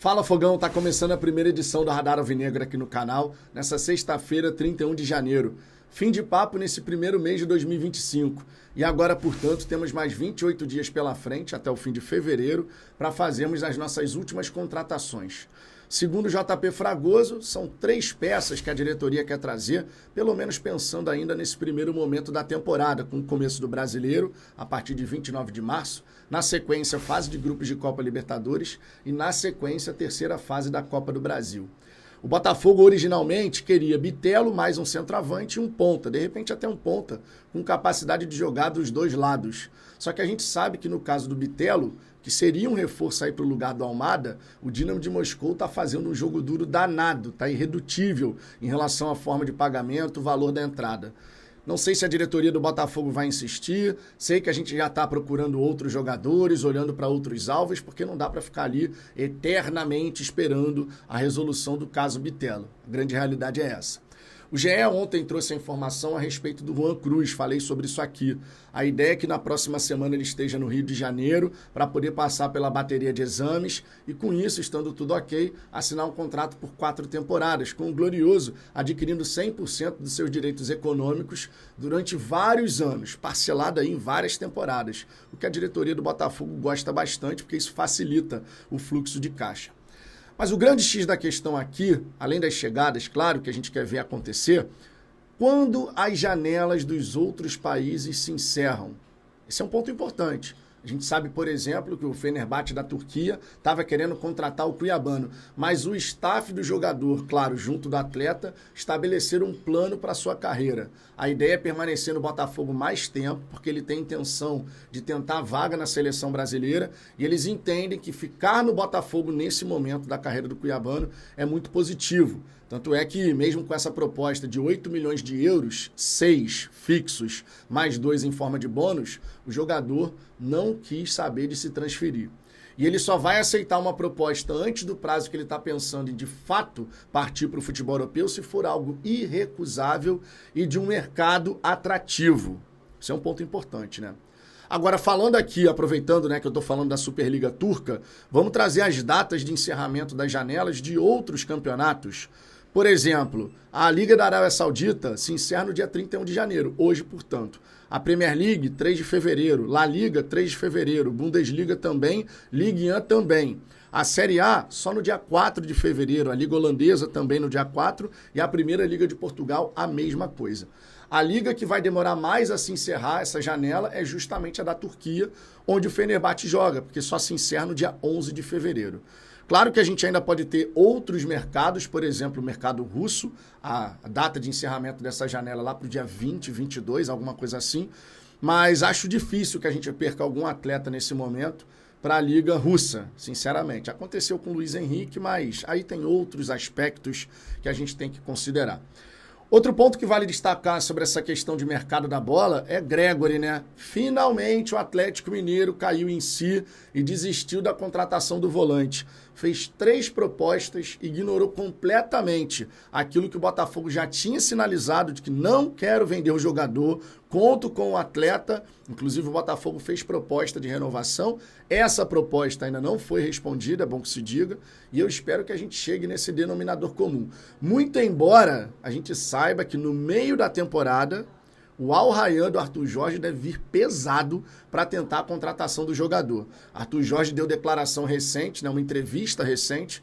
Fala Fogão, tá começando a primeira edição do Radar Alvinegra aqui no canal, nessa sexta-feira, 31 de janeiro. Fim de papo nesse primeiro mês de 2025. E agora, portanto, temos mais 28 dias pela frente, até o fim de fevereiro, para fazermos as nossas últimas contratações. Segundo o JP Fragoso, são 3 peças que a diretoria quer trazer, pelo menos pensando ainda nesse primeiro momento da temporada, com o começo do Brasileiro, a partir de 29 de março, na sequência, fase de grupos de Copa Libertadores e, na sequência, a terceira fase da Copa do Brasil. O Botafogo originalmente queria Bitelo, mais um centroavante e um ponta, de repente até um ponta, com capacidade de jogar dos dois lados. Só que a gente sabe que no caso do Bitelo, que seria um reforço aí para o lugar do Almada, o Dínamo de Moscou está fazendo um jogo duro danado, está irredutível em relação à forma de pagamento, o valor da entrada. Não sei se a diretoria do Botafogo vai insistir, sei que a gente já está procurando outros jogadores, olhando para outros alvos, porque não dá para ficar ali eternamente esperando a resolução do caso Bitelo. A grande realidade é essa. O GE ontem trouxe a informação a respeito do Juan Cruz, falei sobre isso aqui. A ideia é que na próxima semana ele esteja no Rio de Janeiro para poder passar pela bateria de exames e com isso, estando tudo ok, assinar um contrato por 4 temporadas, com o Glorioso adquirindo 100% dos seus direitos econômicos durante vários anos, parcelado aí em várias temporadas, o que a diretoria do Botafogo gosta bastante porque isso facilita o fluxo de caixa. Mas o grande X da questão aqui, além das chegadas, claro, que a gente quer ver acontecer, quando as janelas dos outros países se encerram. Esse é um ponto importante. A gente sabe, por exemplo, que o Fenerbahçe da Turquia estava querendo contratar o Cuiabano, mas o staff do jogador, claro, junto do atleta, estabeleceram um plano para a sua carreira. A ideia é permanecer no Botafogo mais tempo, porque ele tem intenção de tentar a vaga na seleção brasileira e eles entendem que ficar no Botafogo nesse momento da carreira do Cuiabano é muito positivo. Tanto é que, mesmo com essa proposta de 8 milhões de euros, 6 fixos, mais 2 em forma de bônus, o jogador não quis saber de se transferir. E ele só vai aceitar uma proposta antes do prazo que ele está pensando em, de fato, partir para o futebol europeu, se for algo irrecusável e de um mercado atrativo. Isso é um ponto importante, né? Agora, falando aqui, aproveitando, né, que eu estou falando da Superliga Turca, vamos trazer as datas de encerramento das janelas de outros campeonatos. Por exemplo, a Liga da Arábia Saudita se encerra no dia 31 de janeiro, hoje, portanto. A Premier League, 3 de fevereiro. La Liga, 3 de fevereiro. Bundesliga também. Ligue 1 também. A Série A, só no dia 4 de fevereiro. A Liga Holandesa também no dia 4. E a Primeira Liga de Portugal, a mesma coisa. A liga que vai demorar mais a se encerrar, essa janela, é justamente a da Turquia, onde o Fenerbahçe joga, porque só se encerra no dia 11 de fevereiro. Claro que a gente ainda pode ter outros mercados, por exemplo, o mercado russo, a data de encerramento dessa janela lá para o dia 20, 22, alguma coisa assim, mas acho difícil que a gente perca algum atleta nesse momento para a Liga Russa, sinceramente. Aconteceu com o Luiz Henrique, mas aí tem outros aspectos que a gente tem que considerar. Outro ponto que vale destacar sobre essa questão de mercado da bola é Gregori, né? Finalmente o Atlético Mineiro caiu em si e desistiu da contratação do volante. Fez 3 propostas, ignorou completamente aquilo que o Botafogo já tinha sinalizado de que não quero vender o jogador, conto com o atleta. Inclusive o Botafogo fez proposta de renovação. Essa proposta ainda não foi respondida, é bom que se diga, e eu espero que a gente chegue nesse denominador comum. Muito embora a gente saiba que no meio da temporada o Al Rayyan do Arthur Jorge deve vir pesado para tentar a contratação do jogador. Arthur Jorge deu declaração recente, né, uma entrevista recente,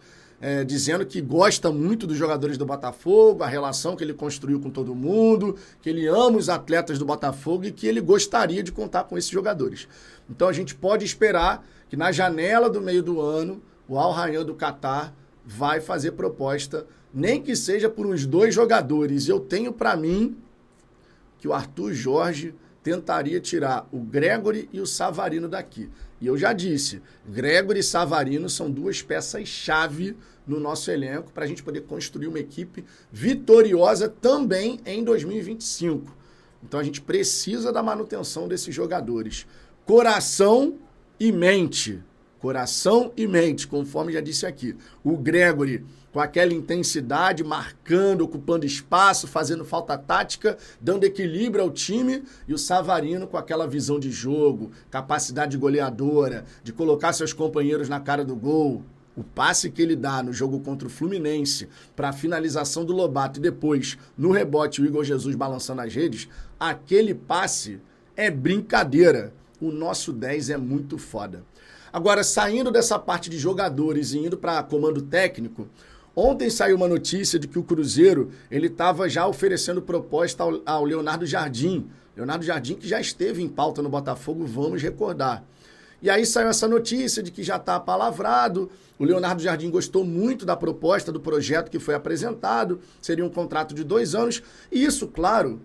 dizendo que gosta muito dos jogadores do Botafogo, a relação que ele construiu com todo mundo, que ele ama os atletas do Botafogo e que ele gostaria de contar com esses jogadores. Então a gente pode esperar que na janela do meio do ano, o Al Rayyan do Catar vai fazer proposta, nem que seja por uns 2 jogadores. Eu tenho para mim que o Arthur Jorge tentaria tirar o Gregori e o Savarino daqui. E eu já disse, Gregori e Savarino são 2 peças-chave no nosso elenco para a gente poder construir uma equipe vitoriosa também em 2025. Então a gente precisa da manutenção desses jogadores. Coração e mente. Coração e mente, conforme já disse aqui. O Gregori com aquela intensidade, marcando, ocupando espaço, fazendo falta tática, dando equilíbrio ao time, e o Savarino com aquela visão de jogo, capacidade goleadora, de colocar seus companheiros na cara do gol. O passe que ele dá no jogo contra o Fluminense para a finalização do Lobato e depois, no rebote, o Igor Jesus balançando as redes, aquele passe é brincadeira. O nosso 10 é muito foda. Agora, saindo dessa parte de jogadores e indo para comando técnico, ontem saiu uma notícia de que o Cruzeiro ele estava já oferecendo proposta ao Leonardo Jardim. Leonardo Jardim que já esteve em pauta no Botafogo, vamos recordar. E aí saiu essa notícia de que já está apalavrado. O Leonardo Jardim gostou muito da proposta, do projeto que foi apresentado. Seria um contrato de 2 anos. E isso, claro,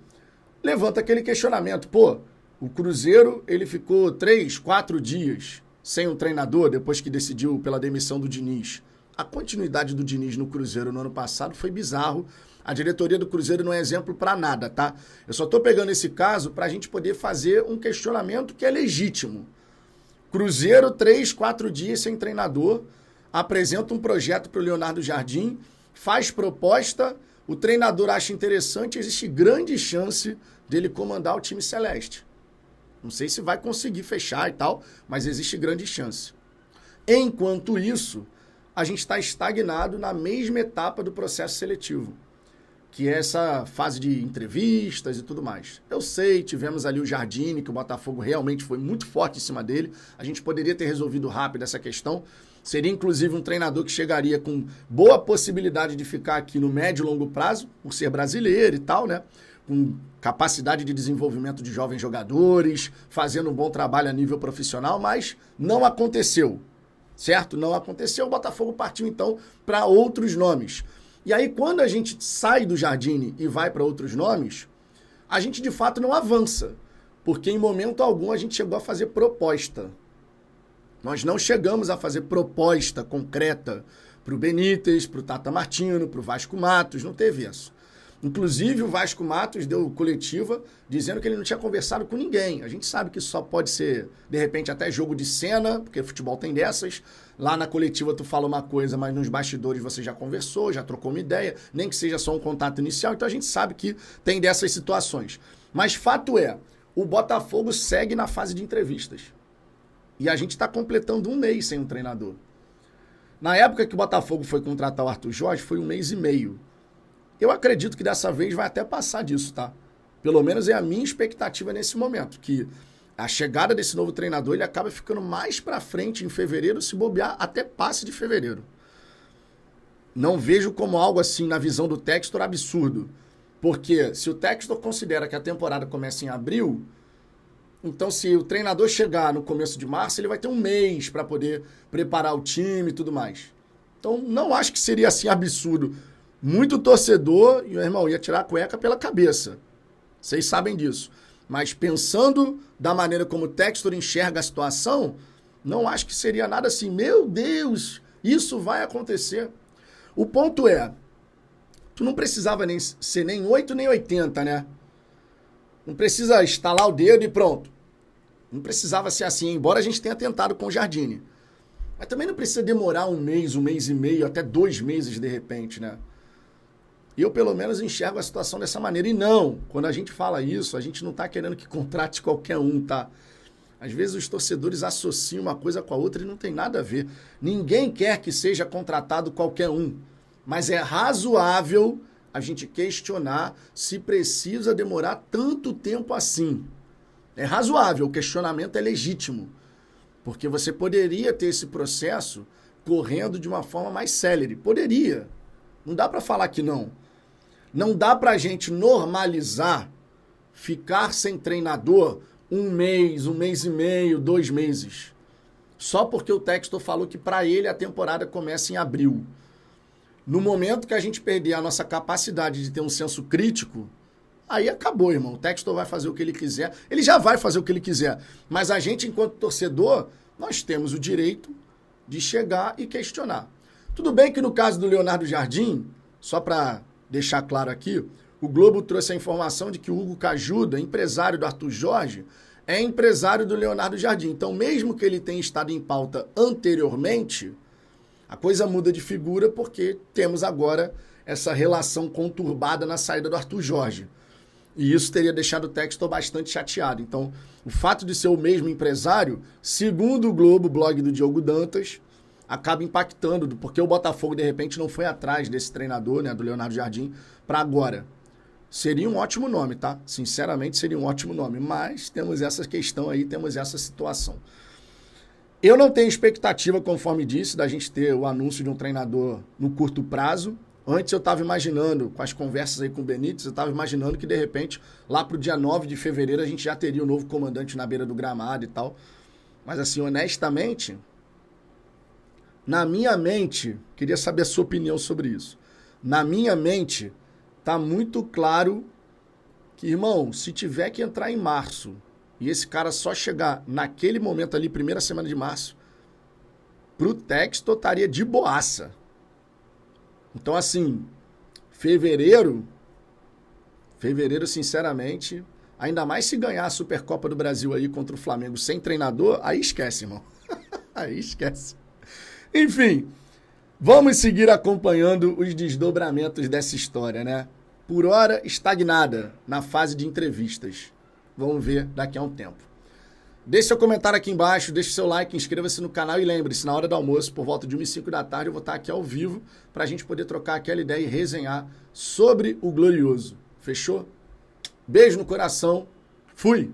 levanta aquele questionamento. Pô, o Cruzeiro ele ficou 3, 4 dias sem um treinador depois que decidiu pela demissão do Diniz. A continuidade do Diniz no Cruzeiro no ano passado foi bizarro. A diretoria do Cruzeiro não é exemplo para nada, tá? Eu só estou pegando esse caso para a gente poder fazer um questionamento que é legítimo. Cruzeiro, 3, 4 dias sem treinador, apresenta um projeto para o Leonardo Jardim, faz proposta, o treinador acha interessante, existe grande chance dele comandar o time celeste. Não sei se vai conseguir fechar e tal, mas existe grande chance. Enquanto isso, a gente está estagnado na mesma etapa do processo seletivo, que é essa fase de entrevistas e tudo mais. Eu sei, tivemos ali o Jardine, que o Botafogo realmente foi muito forte em cima dele. A gente poderia ter resolvido rápido essa questão. Seria, inclusive, um treinador que chegaria com boa possibilidade de ficar aqui no médio e longo prazo, por ser brasileiro e tal, né? Com capacidade de desenvolvimento de jovens jogadores, fazendo um bom trabalho a nível profissional, mas não aconteceu, certo? Não aconteceu. O Botafogo partiu, então, para outros nomes. E aí, quando a gente sai do Jardine e vai para outros nomes, a gente, de fato, não avança. Porque, em momento algum, a gente chegou a fazer proposta. Nós não chegamos a fazer proposta concreta para o Benítez, para o Tata Martino, para o Vasco Matos. Não teve isso. Inclusive, o Vasco Matos deu coletiva dizendo que ele não tinha conversado com ninguém. A gente sabe que isso só pode ser, de repente, até jogo de cena, porque futebol tem dessas. Lá na coletiva tu fala uma coisa, mas nos bastidores você já conversou, já trocou uma ideia, nem que seja só um contato inicial. Então a gente sabe que tem dessas situações. Mas fato é, o Botafogo segue na fase de entrevistas. E a gente está completando 1 mês sem um treinador. Na época que o Botafogo foi contratar o Arthur Jorge, foi 1 mês e meio. Eu acredito que dessa vez vai até passar disso, tá? Pelo menos é a minha expectativa nesse momento, que a chegada desse novo treinador, ele acaba ficando mais pra frente em fevereiro, se bobear, até passe de fevereiro. Não vejo como algo assim, na visão do Textor, absurdo. Porque se o Textor considera que a temporada começa em abril, então se o treinador chegar no começo de março, ele vai ter 1 mês para poder preparar o time e tudo mais. Então não acho que seria assim absurdo. Muito torcedor, e meu irmão, ia tirar a cueca pela cabeça. Vocês sabem disso. Mas pensando da maneira como o Textor enxerga a situação, não acho que seria nada assim, meu Deus, isso vai acontecer. O ponto é, tu não precisava ser nem 8 nem 80, né? Não precisa estalar o dedo e pronto. Não precisava ser assim, embora a gente tenha tentado com o Jardine. Mas também não precisa demorar 1 mês, 1 mês e meio, até 2 meses de repente, né? Eu, pelo menos, enxergo a situação dessa maneira. E não, quando a gente fala isso, a gente não está querendo que contrate qualquer um, tá? Às vezes os torcedores associam uma coisa com a outra e não tem nada a ver. Ninguém quer que seja contratado qualquer um. Mas é razoável a gente questionar se precisa demorar tanto tempo assim. É razoável, o questionamento é legítimo. Porque você poderia ter esse processo correndo de uma forma mais célere. Poderia. Não dá para falar que não. Não dá para a gente normalizar ficar sem treinador 1 mês, 1 mês e meio, 2 meses. Só porque o Textor falou que para ele a temporada começa em abril. No momento que a gente perder a nossa capacidade de ter um senso crítico, aí acabou, irmão. O Textor vai fazer o que ele quiser. Ele já vai fazer o que ele quiser. Mas a gente, enquanto torcedor, nós temos o direito de chegar e questionar. Tudo bem que no caso do Leonardo Jardim, só para deixar claro aqui, o Globo trouxe a informação de que o Hugo Cajuda, empresário do Arthur Jorge, é empresário do Leonardo Jardim. Então, mesmo que ele tenha estado em pauta anteriormente, a coisa muda de figura porque temos agora essa relação conturbada na saída do Arthur Jorge. E isso teria deixado o Textor bastante chateado. Então, o fato de ser o mesmo empresário, segundo o Globo, blog do Diogo Dantas, acaba impactando, porque o Botafogo, de repente, não foi atrás desse treinador, né, do Leonardo Jardim, para agora. Seria um ótimo nome, tá? Sinceramente, seria um ótimo nome. Mas temos essa questão aí, temos essa situação. Eu não tenho expectativa, conforme disse, da gente ter o anúncio de um treinador no curto prazo. Antes eu estava imaginando, com as conversas aí com o Benítez, eu estava imaginando que, de repente, lá para o dia 9 de fevereiro, a gente já teria o novo comandante na beira do gramado e tal. Mas, assim, honestamente, na minha mente, queria saber a sua opinião sobre isso. Na minha mente, tá muito claro que, irmão, se tiver que entrar em março e esse cara só chegar naquele momento ali, primeira semana de março, pro Textor estaria de boaça. Então, assim, fevereiro, sinceramente, ainda mais se ganhar a Supercopa do Brasil aí contra o Flamengo sem treinador, aí esquece, irmão. Aí esquece. Enfim, vamos seguir acompanhando os desdobramentos dessa história, né? Por hora, estagnada na fase de entrevistas. Vamos ver daqui a um tempo. Deixe seu comentário aqui embaixo, deixe seu like, inscreva-se no canal e lembre-se, na hora do almoço, por volta de 1h05 da tarde, eu vou estar aqui ao vivo para a gente poder trocar aquela ideia e resenhar sobre o Glorioso. Fechou? Beijo no coração. Fui!